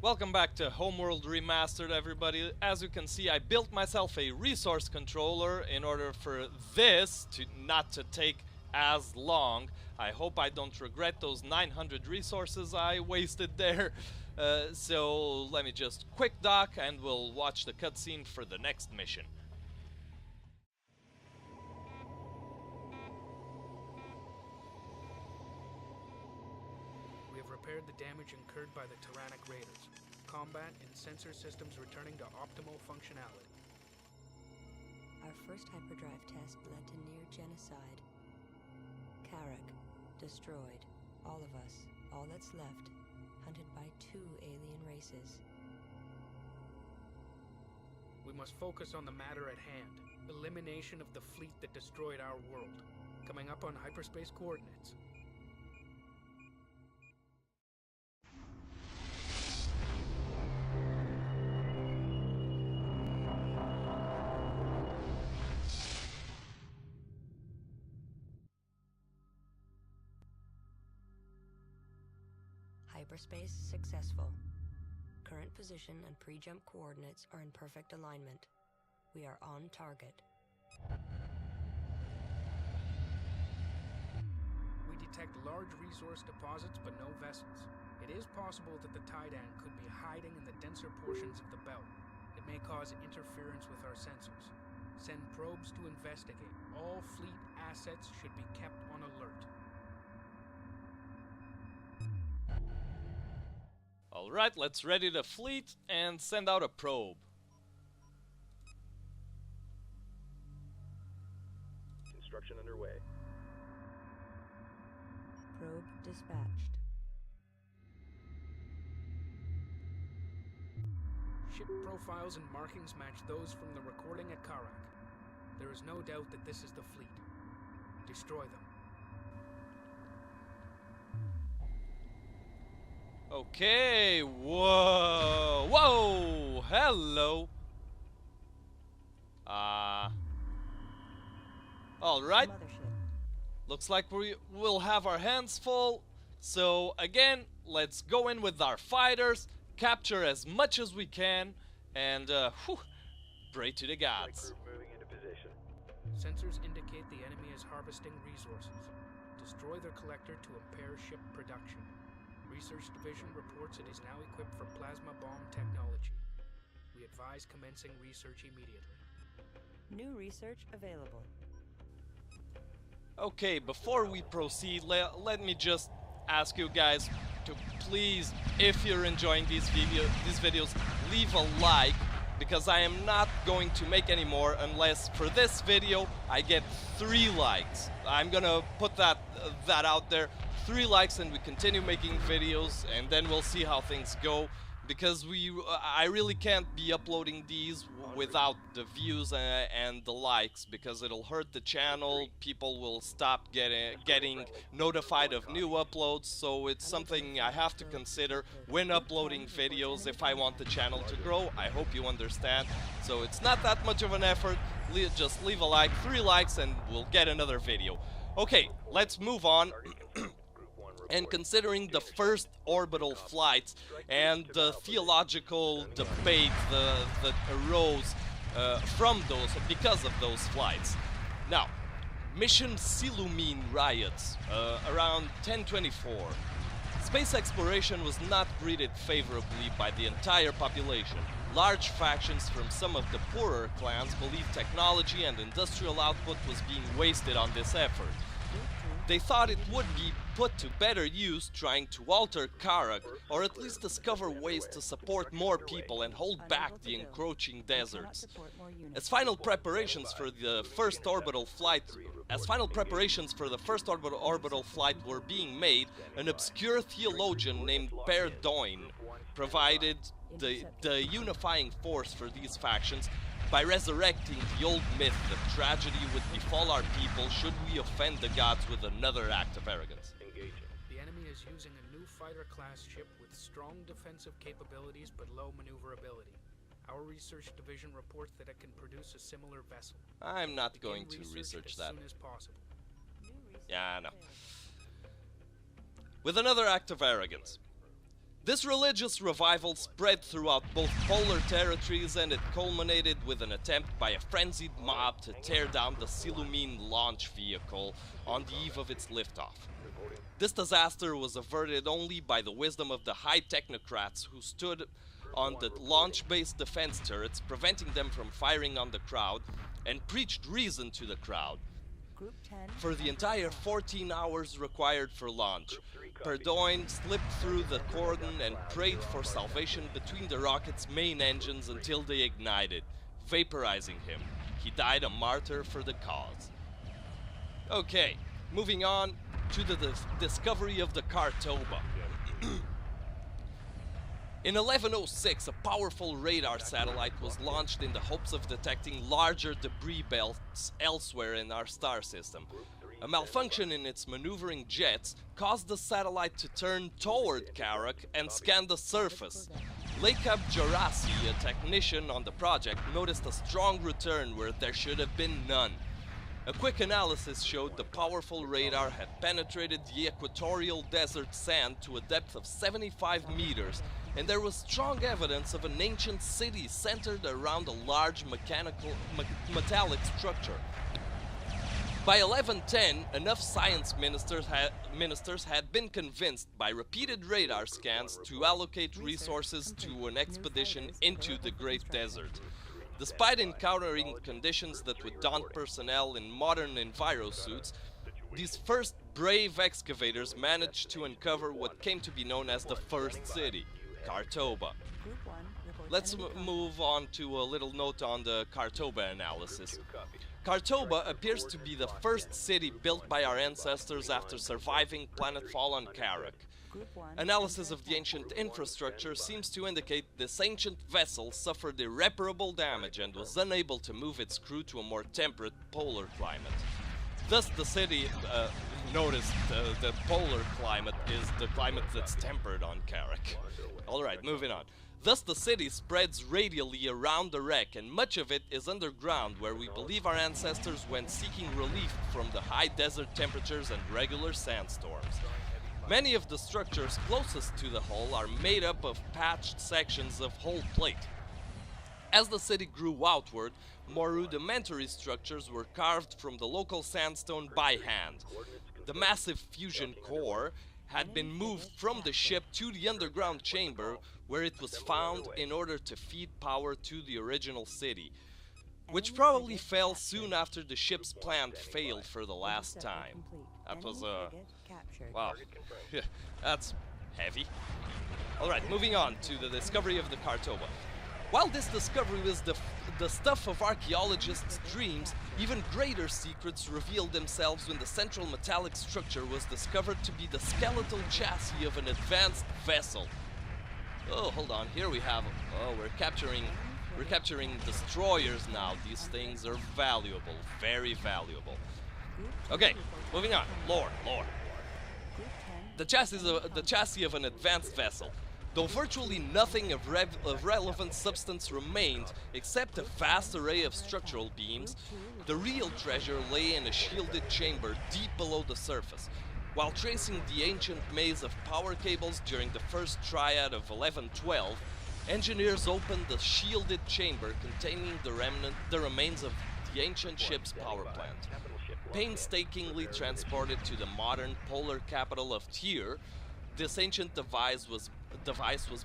Welcome back to Homeworld Remastered, everybody. As you can see, I built myself a resource controller in order for this to not to take as long. I hope I don't regret those 900 resources I wasted there. So let me just quick dock and we'll watch the cutscene for the next mission. We have repaired the damage incurred by the tyrannic raiders. Combat and sensor systems returning to optimal functionality. Our first hyperdrive test led to near genocide. Kharak, destroyed. All of us. All that's left. Hunted by 2 alien races. We must focus on the matter at hand. Elimination of the fleet that destroyed our world. Coming up on hyperspace coordinates. Hyperspace successful. Current position and pre-jump coordinates are in perfect alignment. We are on target. We detect large resource deposits but no vessels. It is possible that the Taiidan could be hiding in the denser portions of the belt. It may cause interference with our sensors. Send probes to investigate. All fleet assets should be kept on alert. Alright, let's ready the fleet and send out a probe. Construction underway. Probe dispatched. Ship profiles and markings match those from the recording at Kharak. There is no doubt that this is the fleet. Destroy them. Okay, whoa, whoa, hello. Alright. Looks like we will have our hands full. So again, let's go in with our fighters, capture as much as we can, and pray to the gods. Moving into position. Sensors indicate the enemy is harvesting resources. Destroy their collector to impair ship production. Research Division reports it is now equipped for plasma bomb technology. We advise commencing research immediately. New research available. Okay, before we proceed, let me just ask you guys to please, if you're enjoying these videos, leave a like, because I am not going to make any more unless for this video I get 3 likes. I'm gonna put that out there. 3 likes and we continue making videos, and then we'll see how things go, because I really can't be uploading these without the views and the likes, because it'll hurt the channel. People will stop getting notified of new uploads, so it's something I have to consider when uploading videos if I want the channel to grow. I hope you understand. So it's not that much of an effort. Just leave a like, 3 likes, and we'll get another video. Okay, let's move on. And considering the first orbital flights and the theological debate that arose because of those flights. Now, mission Silumine riots around 1024. Space exploration was not greeted favorably by the entire population. Large factions from some of the poorer clans believed technology and industrial output was being wasted on this effort. They thought it would be put to better use trying to alter Kharak, or at least discover ways to support more people and hold back the encroaching deserts. As final preparations for the first orbital flight were being made, an obscure theologian named Taiidan provided the unifying force for these factions by resurrecting the old myth that tragedy would befall our people should we offend the gods with another act of arrogance. The enemy is using a new fighter-class ship with strong defensive capabilities but low maneuverability. Our research division reports that it can produce a similar vessel. I'm not going to research that. As soon as possible. Yeah, I know. With another act of arrogance. This religious revival spread throughout both polar territories, and it culminated with an attempt by a frenzied mob to tear down the Silumine launch vehicle on the eve of its liftoff. This disaster was averted only by the wisdom of the high technocrats who stood on the launch-based defense turrets, preventing them from firing on the crowd, and preached reason to the crowd. Group 10. For the entire 14 hours required for launch, Taiidan slipped through the cordon and prayed for salvation between the rocket's main engines until they ignited, vaporizing him. He died a martyr for the cause. Okay, moving on to the discovery of the Cartoba. In 1106, a powerful radar satellite was launched in the hopes of detecting larger debris belts elsewhere in our star system. A malfunction in its maneuvering jets caused the satellite to turn toward Kharak and scan the surface. Lekab Jarasi, a technician on the project, noticed a strong return where there should have been none. A quick analysis showed the powerful radar had penetrated the equatorial desert sand to a depth of 75 meters, and there was strong evidence of an ancient city centered around a large metallic structure. By 1110, enough science ministers had been convinced by repeated radar scans to allocate resources to an expedition into the Great Desert. Despite encountering conditions that would daunt personnel in modern envirosuits, these first brave excavators managed to uncover what came to be known as the First City, Cartoba. Group 1. Let's move on to a little note on the Cartoba analysis. Cartoba appears to be the first city built by our ancestors after surviving planetfall on Kharak. Analysis of the ancient infrastructure seems to indicate this ancient vessel suffered irreparable damage and was unable to move its crew to a more temperate polar climate. Thus the city, notice the polar climate is the climate that's tempered on Kharak. Alright, moving on. Thus the city spreads radially around the wreck, and much of it is underground, where we believe our ancestors went seeking relief from the high desert temperatures and regular sandstorms. Many of the structures closest to the hull are made up of patched sections of hull plate. As the city grew outward, more rudimentary structures were carved from the local sandstone by hand. The massive fusion core had been moved from the ship to the underground chamber, where it was found in order to feed power to the original city, which probably fell soon after the ship's plant failed for the last time. That was wow, that's heavy. Alright, moving on to the discovery of the Cartoba. While this discovery was the stuff of archaeologists' dreams, even greater secrets revealed themselves when the central metallic structure was discovered to be the skeletal chassis of an advanced vessel. Oh, hold on, here we have... Oh, we're capturing destroyers now. These things are valuable, very valuable. Okay, moving on. Lore. The chassis of an advanced vessel. Though virtually nothing of relevant substance remained, except a vast array of structural beams, the real treasure lay in a shielded chamber deep below the surface. While tracing the ancient maze of power cables during the first triad of 1112, engineers opened the shielded chamber containing the remains of the ancient ship's power plant. Painstakingly transported to the modern polar capital of Tyr, this ancient device was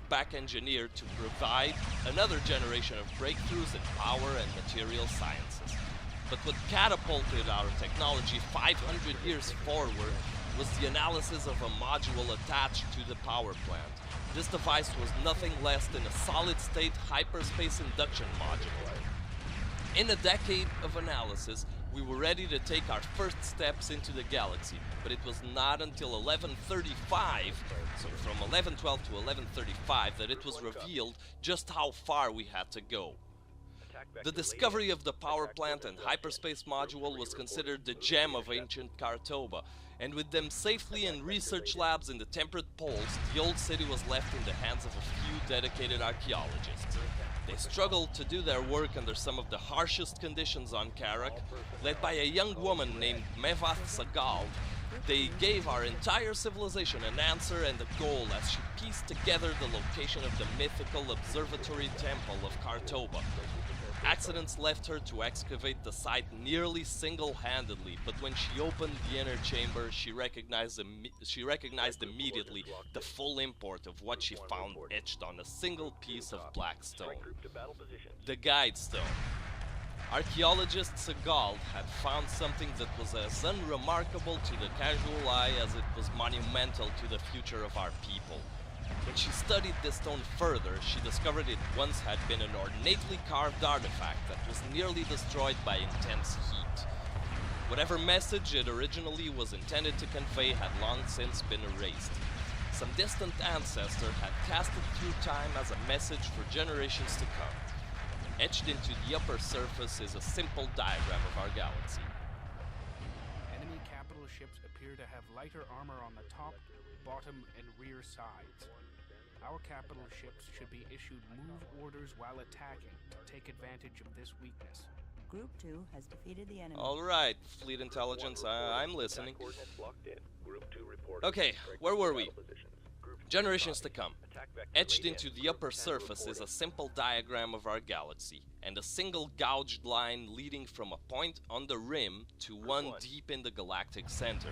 back-engineered to provide another generation of breakthroughs in power and material sciences. But what catapulted our technology 500 years forward was the analysis of a module attached to the power plant. This device was nothing less than a solid-state hyperspace induction module. In a decade of analysis, we were ready to take our first steps into the galaxy, but it was not until 1135, so from 1112 to 1135, that it was revealed just how far we had to go. The discovery of the power plant and hyperspace module was considered the gem of ancient Cartoba, and with them safely in research labs in the temperate poles, the old city was left in the hands of a few dedicated archaeologists. They struggled to do their work under some of the harshest conditions on Kharak, led by a young woman named Mevath Sagal, They gave our entire civilization an answer and a goal as she pieced together the location of the mythical observatory temple of Cartoba. Accidents left her to excavate the site nearly single-handedly, but when she opened the inner chamber, she recognized immediately the full import of what she found etched on a single piece of black stone. The guidestone. Archaeologist Segal had found something that was as unremarkable to the casual eye as it was monumental to the future of our people. When she studied this stone further, she discovered it once had been an ornately carved artifact that was nearly destroyed by intense heat. Whatever message it originally was intended to convey had long since been erased. Some distant ancestor had cast it through time as a message for generations to come. Etched into the upper surface is a simple diagram of our galaxy. Enemy capital ships appear to have lighter armor on the top, bottom, and rear sides. Our capital ships should be issued move orders while attacking to take advantage of this weakness. Group 2 has defeated the enemy. Alright, Fleet Intelligence, I'm listening. Okay, where were we? Generations to come. Etched into the upper surface is a simple diagram of our galaxy, and a single gouged line leading from a point on the rim to one deep in the galactic center.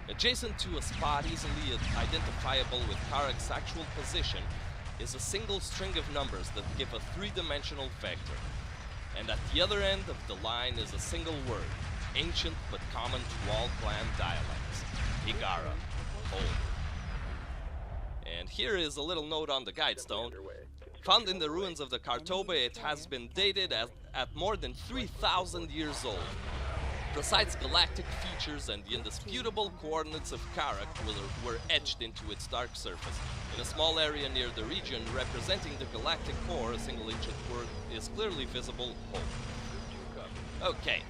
Adjacent to a spot easily identifiable with Kharak's actual position is a single string of numbers that give a three-dimensional vector. And at the other end of the line is a single word, ancient but common to all clan dialects, Higara, home. And here is a little note on the guidestone. Found in the ruins of the Cartoba, it has been dated at more than 3,000 years old. Precise galactic features and the indisputable coordinates of Kharak were etched into its dark surface. In a small area near the region representing the galactic core, a single ancient word is clearly visible, home. Okay,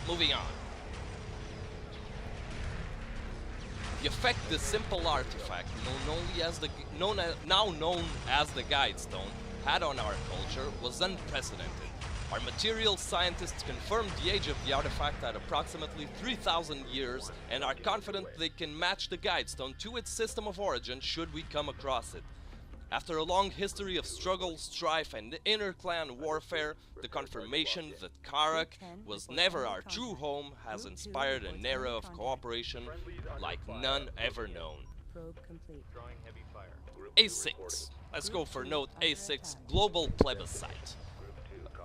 moving on. The effect this simple artifact, now known as the Guidestone, had on our culture was unprecedented. Our material scientists confirmed the age of the artifact at approximately 3,000 years and are confident they can match the Guidestone to its system of origin should we come across it. After a long history of struggle, strife, and inter-clan warfare, the confirmation that Kharak was never our true home has inspired an era of cooperation like none ever known. A6. Let's go for note A6, Global Plebiscite.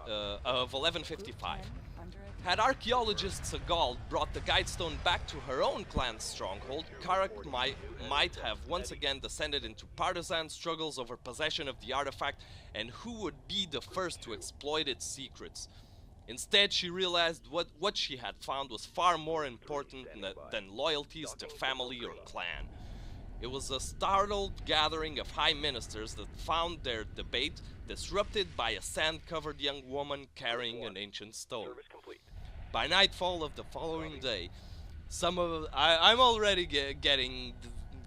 Of 1155. Had archaeologist Segal brought the Guidestone back to her own clan's stronghold, Kharak might have once again descended into partisan struggles over possession of the artifact and who would be the first to exploit its secrets. Instead, she realized what she had found was far more important than loyalties to family or clan. It was a startled gathering of high ministers that found their debate disrupted by a sand-covered young woman carrying an ancient stone. By nightfall of the following day, I'm already getting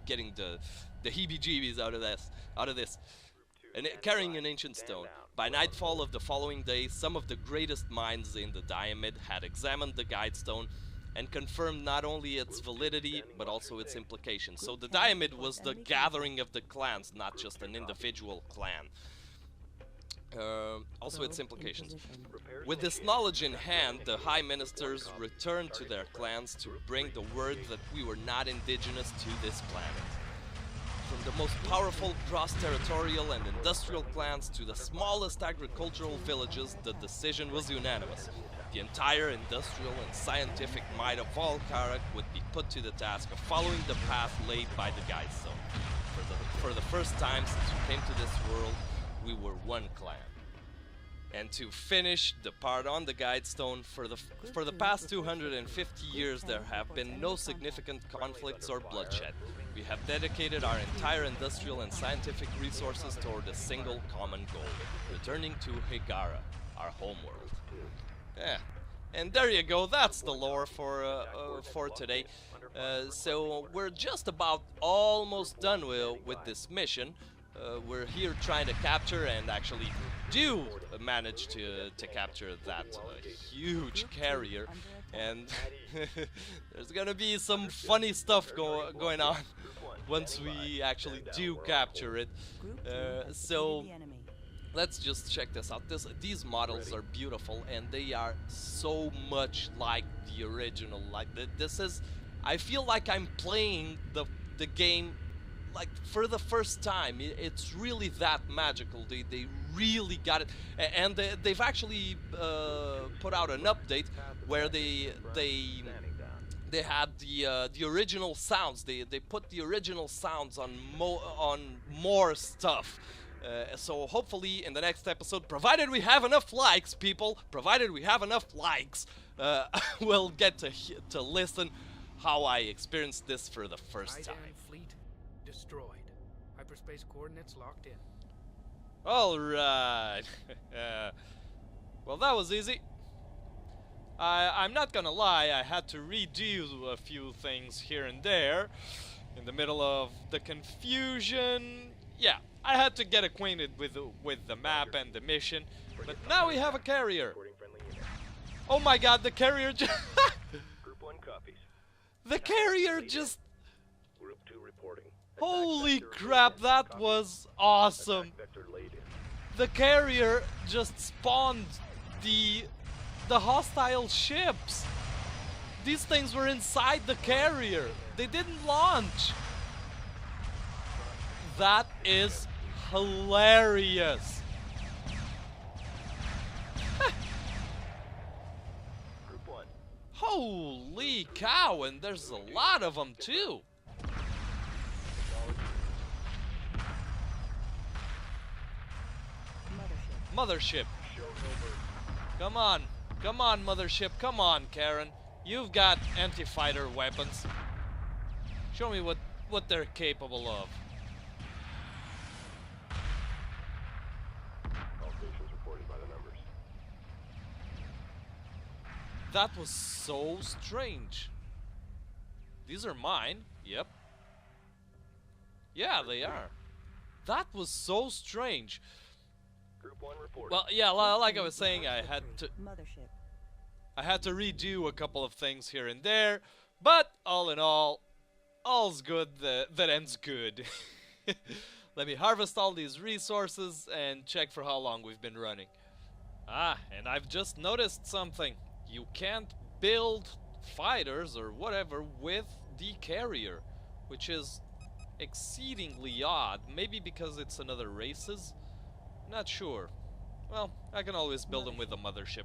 the heebie-jeebies out of this. And carrying an ancient stone. By nightfall of the following day, some of the greatest minds in the Diamid had examined the Guidestone and confirmed not only its validity, but also its implications. So the Diamid was the gathering of the clans, not just an individual clan. Also its implications. With this knowledge in hand, the High Ministers returned to their clans to bring the word that we were not indigenous to this planet. From the most powerful cross-territorial and industrial clans to the smallest agricultural villages, the decision was unanimous. The entire industrial and scientific might of all Kharak would be put to the task of following the path laid by the Guidestone. For the first time since we came to this world, we were one clan. And to finish the part on the Guidestone, for the past 250 years there have been no significant conflicts or bloodshed. We have dedicated our entire industrial and scientific resources toward a single common goal, returning to Higara, our homeworld. Yeah, and there you go, that's the lore for today. So we're just about almost done with this mission. We're here trying to capture and actually do manage to capture that huge carrier. and there's gonna be some funny stuff going on once we actually do capture it. So let's just check this out. These models are beautiful, and they are so much like the original. Like this is, I feel like I'm playing the game like for the first time. It's really that magical. They really got it, and they've actually put out an update where they had the original sounds. They put the original sounds on more stuff. So hopefully in the next episode, provided we have enough likes, people, provided we have enough likes, we'll get to listen how I experienced this for the first time. Taiidan fleet destroyed. Hyperspace coordinates locked in. All right. Well, that was easy. I'm not gonna lie, I had to redo a few things here and there in the middle of the confusion. Yeah, I had to get acquainted with the map and the mission, but now we have a carrier. Oh my god, the carrier just Group 1 copies. the carrier just Group 2 reporting. holy crap, that was awesome. Vector laid in. The carrier just spawned the hostile ships. These things were inside the carrier. They didn't launch. That is hilarious. Group 1. Holy cow, and there's a lot of them too. Mothership. Come on. Come on, Mothership. Come on, Karen. You've got anti-fighter weapons. Show me what they're capable of. All stations reported by the numbers. That was so strange. These are mine. Yep. Yeah, they are. That was so strange. Group 1 reported. Well, yeah, like I was saying, I had Mothership. to redo a couple of things here and there, but all in all, all's good that ends good. Let me harvest all these resources and check for how long we've been running. Ah, and I've just noticed something. You can't build fighters or whatever with the carrier, which is exceedingly odd. Maybe because it's another races? Not sure. Well, I can always build them with the mothership.